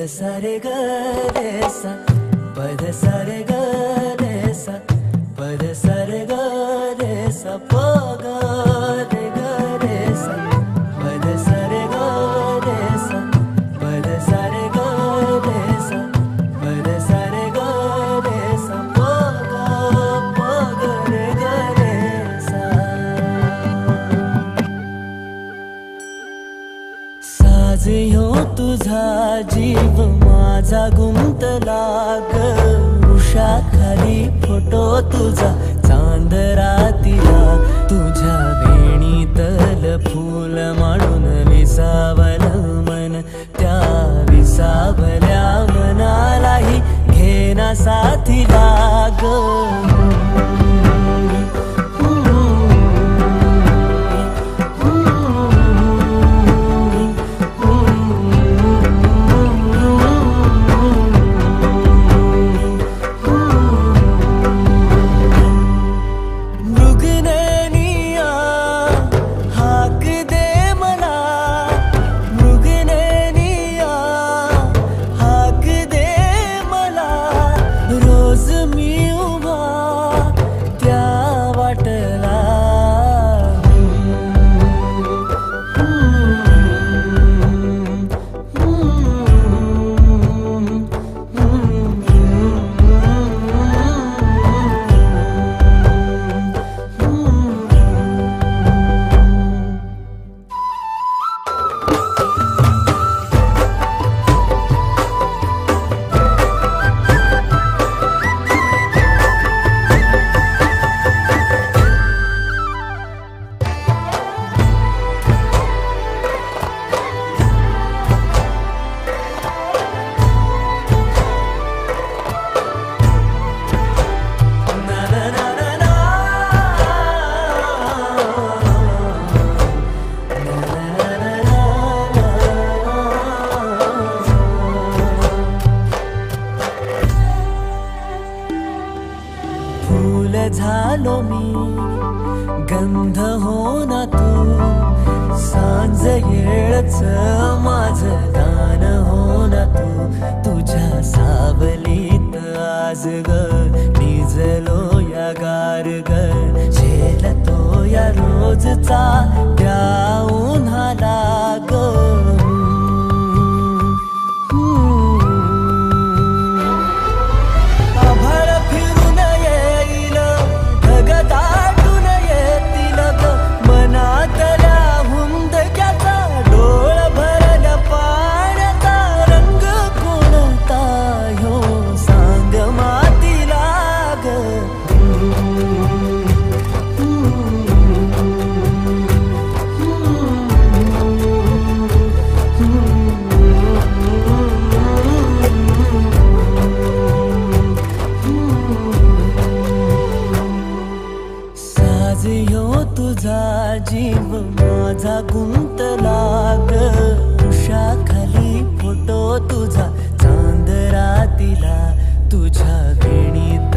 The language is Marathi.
सा रे ग रे सा पद सा रे ग रे सा पद सा रे ग रे सा प ग रे ग रे सा पद सा रे ग रे सा पद सा रे ग रे सा पद सा रे ग रे सा प ग रे ग रे सा साज ह्यो तुझा जीव माझा गुंतला ग उषाखाली फोटो तुझा चांद रातीला तुझ्या वेणीतल फूल म्हणून विसावल मन त्या विसावल्या मनालाही घेना साथीला ग फूल झालो मी गंध हो ना तू सांज येळच माझं गान हो ना तू तुझ्या सावलीत आज ग निजलो या गार ग झेलतो या रोजचा त्या उन्हाला ग तुझा जीव माझा गुंतला ग उषाखाली फोटो तुझा चांद रातीला तुझ्या वेणीत